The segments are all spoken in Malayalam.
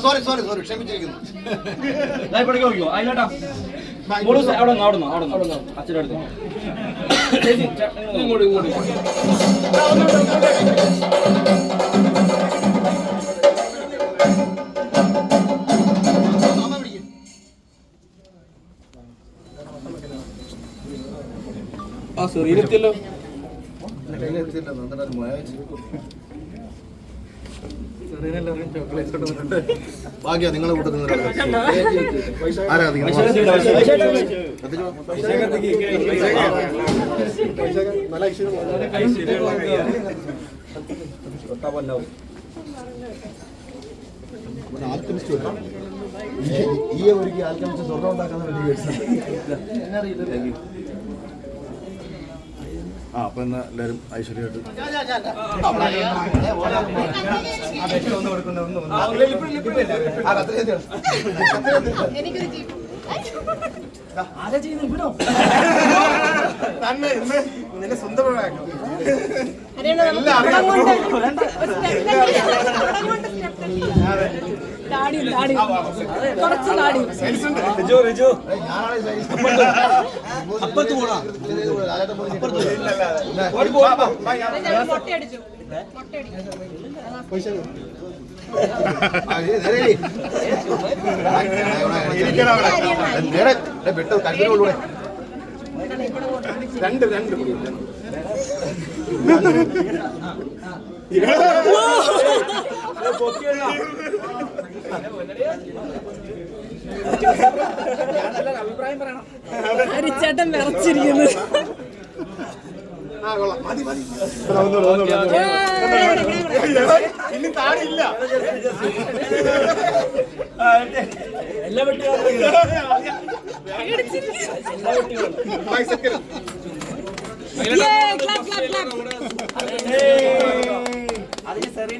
സോറി ക്ഷമിച്ചിരിക്കുന്നു. അച്ഛൻ്റെ അടുത്ത് ഇരുത്തിയല്ലോ. ഭാഗ്യ നിങ്ങളെ കൂട്ടത്തിൽ ഈ ഒരിക്കൽ ആൽക്കമിച്ച് സ്വർണ്ണം ഉണ്ടാക്കാൻ വേണ്ടി അപ്പൊ എന്നാ എല്ലാരും ഐശ്വര്യമായിട്ട് നിന്റെ സ്വന്തം രണ്ട് അഭിപ്രായം പറയണം. ഹരിച്ചേട്ടൻ വിറച്ചിരിക്കുന്നു. ഇനി താടില്ല. എല്ലാ വെട്ടികളും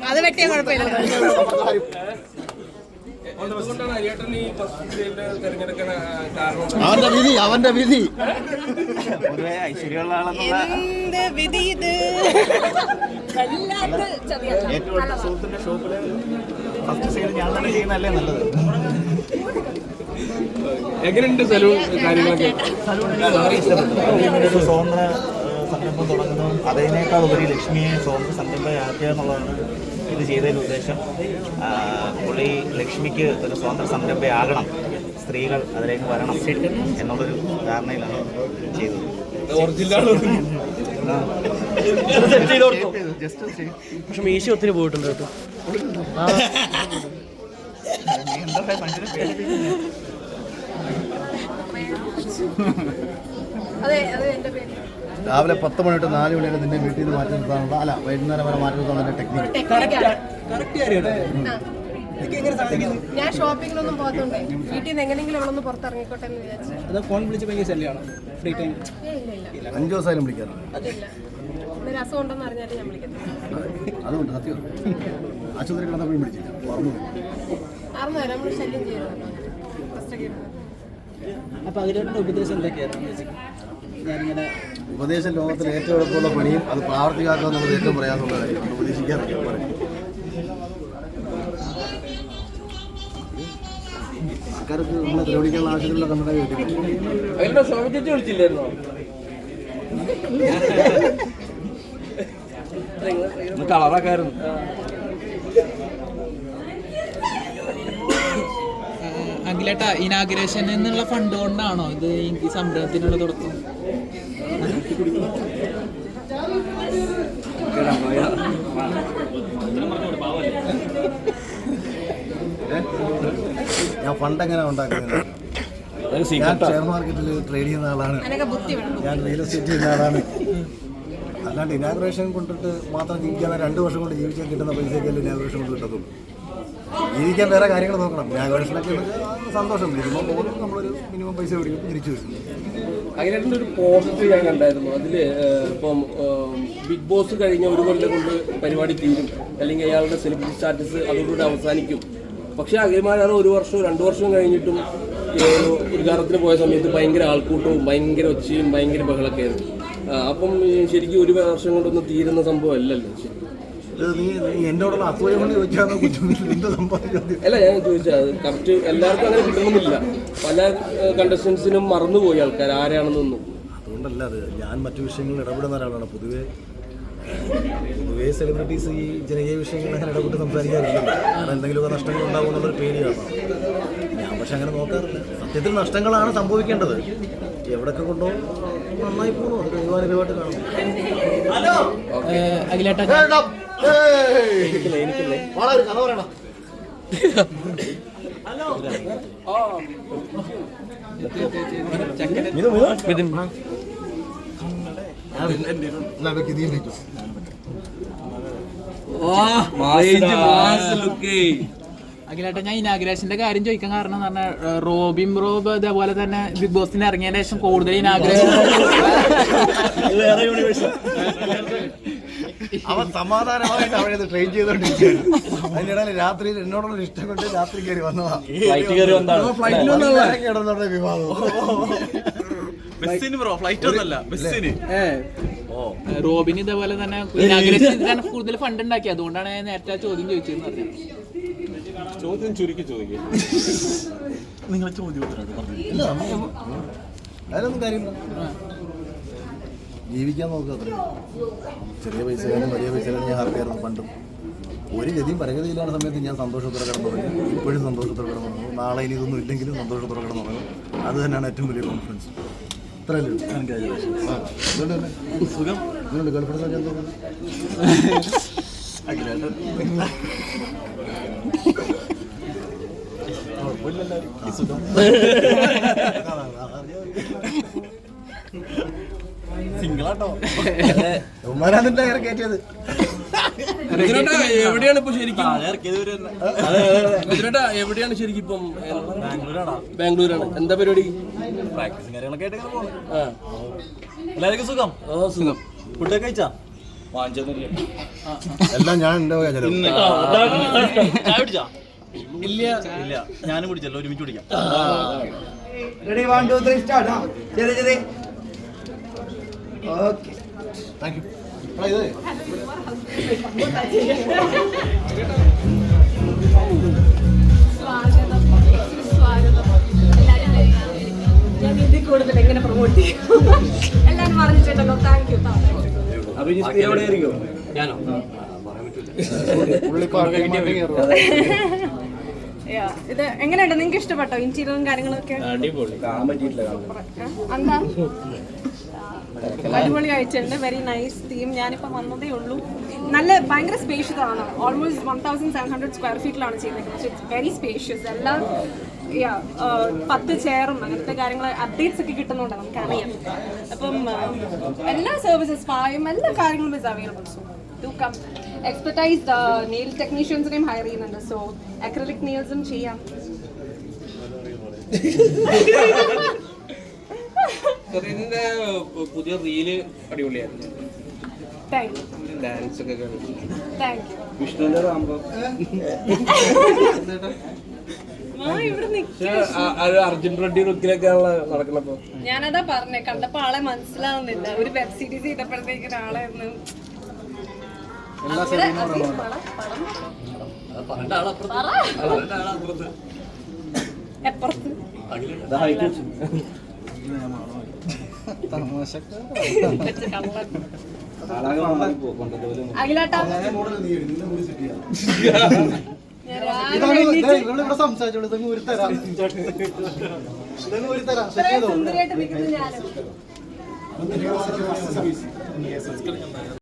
അത് വെട്ടിയ കുഴപ്പമില്ല. അവന്റെ വിധി ഐശ്വര്യമുള്ള ആളെന്നുള്ള എന്ത് വിധി ഇത്. ഏറ്റവും അടുത്ത സുഹൃത്തിന്റെ ഷോപ്പില് ഫസ്റ്റ് സൈഡ് ഞാൻ തന്നെ ചെയ്യുന്നതല്ലേ നല്ലത്. എങ്ങനെയുണ്ട് സലൂൺ കാര്യങ്ങളൊക്കെ? ഒരു സ്വതന്ത്ര സംരംഭം തുടങ്ങുന്നു. അതിനേക്കാൾ ഉപരി ലക്ഷ്മിയെ സ്വതന്ത്ര സംരംഭമാക്കുക എന്നുള്ളതാണ് ഇത് ചെയ്തതിൻ്റെ ഉദ്ദേശം. പുള്ളി ലക്ഷ്മിക്ക് ഒരു സ്വതന്ത്ര സംരംഭയാകണം, സ്ത്രീകൾ അതിലേക്ക് വരണം എന്നുള്ളൊരു ധാരണയിലാണ് ചെയ്തത്. പക്ഷെ മീശ ഒത്തിരി പോയിട്ടുണ്ട് കേട്ടോ. രാവിലെ 10 മണി തൊട്ട് 4 മണി വരെ നിന്നെ വീട്ടിൽ നിന്ന് മാറ്റി നിർത്താനുള്ള, അല്ല വൈകുന്നേരം വരെ മാറ്റി നിർത്താനുള്ള ടെക്നിക്ക്. ഞാൻ ഷോപ്പിങ്ങിനൊന്നും പോകത്തോണ്ടേ വീട്ടിൽ നിന്ന് എങ്ങനെയെങ്കിലും അവളൊന്ന് പുറത്തിറങ്ങിക്കോട്ടെ എന്ന് വിചാരിച്ചു. ഫോൺ വിളിച്ച് ഭയങ്കര ശല്യമാണ്. ഫ്രീ ടൈം 5 ദിവസമായാലും വിളിക്കാറുണ്ട്. അതില്ല, ഒരു അസുഖം ഉണ്ടെന്ന് അറിഞ്ഞാലും ഞാൻ വിളിക്കത്തില്ല. അതുകൊണ്ട് സത്യം ആശുപത്രി കിടന്നപ്പോഴും വിളിച്ചില്ല. അറിഞ്ഞു നമ്മൾ ശല്യം ചെയ്യണം. അപ്പൊ അതിലോട്ട് ഉപദേശം എന്തൊക്കെയായിരുന്നു? ഞാനിങ്ങനെ ഉപദേശം ലോകത്തിൽ ഏറ്റവും എളുപ്പമുള്ള പണിയും അത് പ്രാവർത്തികമാക്കുക എന്നുള്ളത് ഏറ്റവും പ്രയാസമുള്ള കാര്യമാണ്. ഉപദേശിക്കാറില്ല പറയും. ആൾക്കാർക്ക് നമ്മളെ ദ്രവിക്കാനുള്ള ആവശ്യത്തിലുള്ള കണ്ണട അതിലൂടെ ശോഭിച്ചു വിളിച്ചില്ലായിരുന്നോ? കളറൊക്കെയായിരുന്നു. അഖിലേട്ട, ഇനാഗുറേഷൻ എന്നുള്ള ഫണ്ട് കൊണ്ടാണോ ഇത് ഈ സംരംഭത്തിനുള്ള തുടക്കം? ഞാൻ ഫണ്ട് എങ്ങനെ ഉണ്ടാക്കുന്നത്? ഞാൻ ഷെയർ മാർക്കറ്റിൽ ട്രേഡ് ചെയ്യുന്ന ആളാണ്. ഞാൻ റിയൽ എസ്റ്റേറ്റ് ചെയ്യുന്ന ആളാണ്. അല്ലാണ്ട് ഇനാഗുറേഷൻ കൊണ്ടിട്ട് മാത്രം ജീവിക്കാൻ 2 വർഷം കൊണ്ട് ജീവിക്കാൻ കിട്ടുന്ന പൈസയ്ക്കല്ലേ ഇനാഗുറേഷൻ കൊണ്ട് കിട്ടത്തുള്ളൂ. ജീവിക്കാൻ വേറെ കാര്യങ്ങൾ നോക്കണം. ഇനാഗുറേഷനൊക്കെ സന്തോഷം. മിനിമം പോകുന്നു, നമ്മളൊരു മിനിമം പൈസ പിടിക്കും, തിരിച്ചു വരും. അങ്ങനെ ഒരു പോസ്റ്റ് ഞാൻ കണ്ടായിരുന്നു. അതിൽ ഇപ്പം ബിഗ് ബോസ് കഴിഞ്ഞ 1 കൊല്ലം കൊണ്ട് പരിപാടി തീരും, അല്ലെങ്കിൽ അയാളുടെ സെലിബ്രിറ്റി സ്റ്റാറ്റസ് അതോടുകൂടി അവസാനിക്കും. പക്ഷേ അഖിൽമാരാർ 1 വർഷവും 2 വർഷവും കഴിഞ്ഞിട്ടും ഉദ്ഘാടനത്തിന് പോയ സമയത്ത് ഭയങ്കര ആൾക്കൂട്ടവും ഭയങ്കര ഒച്ചയും ഭയങ്കര ബഹളമൊക്കെ ആയിരുന്നു. അപ്പം ശരിക്കും 1 വർഷം കൊണ്ടൊന്നും തീരുന്ന സംഭവം അല്ലല്ലോ. ഇത് നീ എന്നോടുള്ള അസൂയ കൊണ്ട് ചോദിച്ചാൽ എന്ത് സംഭവിച്ചത്? അല്ല, ഞാൻ ചോദിച്ചത് കറക്റ്റ് എല്ലാവർക്കും അങ്ങനെ കിട്ടണമെന്നില്ല. പല കണ്ടസ്റ്റൻസിനും മറന്നുപോയി ആൾക്കാർ ആരാണെന്നൊന്നും. അതുകൊണ്ടല്ല അത്, ഞാൻ മറ്റു വിഷയങ്ങളിൽ ഇടപെടുന്ന ഒരാളാണ്. പൊതുവേ സെലിബ്രിറ്റീസ് ഈ ജനകീയ വിഷയങ്ങളിൽ അങ്ങനെ ഇടപെട്ട് സംസാരിക്കാറില്ല. കാരണം എന്തെങ്കിലുമൊക്കെ നഷ്ടങ്ങൾ ഉണ്ടാകുമെന്നുള്ളൊരു പേടിയാണ്. ഞാൻ പക്ഷെ അങ്ങനെ നോക്കാറില്ല. സത്യത്തിൽ നഷ്ടങ്ങളാണ് സംഭവിക്കേണ്ടത്. എവിടെയൊക്കെ കൊണ്ടോ നന്നായി പോകുന്നു, അത് ദൈവാനുഭവമായിട്ട് കാണുന്നു. അഖിലേട്ടാ വളരെ കഥ പറയണം. അഖിലേട്ടാ, ഞാൻ ഇനാഗ്രേഷന്റെ കാര്യം ചോദിക്കാൻ കാരണം എന്ന് പറഞ്ഞാൽ റോബിൻ റോബ് അതേപോലെ തന്നെ ബിഗ് ബോസിന് ഇറങ്ങിയതിന് ശേഷം കൂടുതൽ ഇനാഗ്രേഷൻ അവൻ സമാധാനമായിട്ട് അവനെ ട്രെയിൻ ചെയ്തോണ്ടിരിക്കുകയാണ്. അതിനിടയിൽ രാത്രിയിൽ എന്നോടുള്ള ഇഷ്ടം കൊണ്ട് രാത്രി കയറി വന്നതാണ്. കിടന്നോടെ വിവാദം. റോബിന് ഇതേപോലെ തന്നെ ഇനാഗ്രേഷൻ കൂടുതൽ ഫണ്ട് ഉണ്ടാക്കി. അതുകൊണ്ടാണ് ഞാൻ നേരത്തെ ആ ചോദ്യം ചോദിച്ചതെന്ന് പറഞ്ഞത്. ചോദ്യം ചുരുക്കി ചോദിക്കുക. നിങ്ങളെ ചോദ്യം അതിലൊന്നും കാര്യമില്ല. ജീവിക്കാൻ നോക്കുക, അത്ര ചെറിയ പൈസക്കാരും വലിയ പൈസക്കാരും ഞാൻ ഹാപ്പിയായിരുന്നു പണ്ടും. ഒരു ഗതിയും പരഗതിയില്ലാത്ത സമയത്ത് ഞാൻ സന്തോഷത്തോടെ കിടന്നു തുടങ്ങി. ഇപ്പോഴും സന്തോഷത്തോടെ കിടന്നു തുടങ്ങും. നാളെ ഇനി ഇതൊന്നും ഇല്ലെങ്കിലും സന്തോഷത്തോടെ കിടന്നു തുടങ്ങും. അത് തന്നെയാണ് ഏറ്റവും വലിയ കോൺഫിഡൻസ്. ഇത്രയല്ലേ ഉള്ളൂ. അതുകൊണ്ട് തന്നെ സുഖം. നിങ്ങളുടെ ഗേൾഫ്രണ്ട്സൊക്കെ എന്താ സിംഗിളാട്ടോ ഉമ്മാരാന്നിട്ട് അങ്ങനെ കയറ്റിയത്. എവിടെയാണ് ഇപ്പൊ ശരിക്കും? എവിടെയാണ് ശരിക്കും ഇപ്പം? ബാംഗ്ലൂരാണ്. എന്താ പരിപാടി? പ്രാക്ടീസും കാര്യങ്ങളൊക്കെ ആയിട്ട് പോകുന്നു. എല്ലാവർക്കും സുഖം? സുഖം. ഫുഡൊക്കെ കഴിച്ചാ? എല്ലാം ഞാൻ എൻ്റെ ചായ കുടിച്ചാ? ഇല്ല, ഞാനും കുടിച്ചല്ലോ. ഒരുമിച്ച് കുടിക്കാം. Ready, 1, 2, 3, start. Okay. Thank you. ഇത് ഞാൻ ഇതിൽ കൂടുതൽ എങ്ങനെ പ്രൊമോട്ട് ചെയ്യും? എല്ലാവരും പറഞ്ഞിട്ടുണ്ടല്ലോ. Thank you. ഞാനോ? ഇത് എങ്ങനെയുണ്ട്? നിങ്ങൾക്ക് ഇഷ്ടപ്പെട്ടോ ഇന്റീരിയറും കാര്യങ്ങളൊക്കെ? എന്താ അടിപൊളി ആയിട്ടുണ്ട്. Very nice theme. ഞാനിപ്പോൾ വന്നതേ ഉള്ളൂ. നല്ല ഭയങ്കര സ്പേഷ്യസ് ആണ്. ഓൾമോസ്റ്റ് 1700 സ്ക്വയർ ഫീറ്റിലാണ് ചെയ്യുന്നത്. It's very spacious. എല്ലാം 10 ചെയറും അങ്ങനത്തെ കാര്യങ്ങൾ അപ്ഡേറ്റ്സ് ഒക്കെ കിട്ടുന്നുണ്ട്, നമുക്കറിയാം. അപ്പം എല്ലാ സർവീസസ് സ്പായും എല്ലാ കാര്യങ്ങളും is available. So do come. Expertised nail ടെക്നീഷ്യൻസിനെയും ഹയർ ചെയ്യുന്നുണ്ട്. സോ അക്രിലിക് നെയിൽസും ചെയ്യാം. ഇതിന്റെ പുതിയ റീല് അടിപൊളിയായിരുന്നു. Thank you. ഡാൻസ് ഒക്കെ താങ്ക് യു. വിഷ്ണുവിന്റെ റാംബോ ഇവിടെ അർജുൻ റെഡ്ഡി ലുക്കിലൊക്കെയാണല്ലോ നടക്കുന്നപ്പോ. ഞാനതാ പറഞ്ഞേ, കണ്ടപ്പോ ആളെ മനസ്സിലാവുന്നില്ല. ഒരു വെബ് സീരീസ് ചെയ്തപ്പോഴത്തേക്ക് ആളെ ഒന്ന് എപ്പുറത്ത് അഖിലേട്ടാ ഇവിടെ സംസാരിച്ചോളൂ. ഇതങ്ങ് ഒരു തരാം. സുന്ദരിയായിട്ട് നിൽക്കുന്നത് ഞാനും.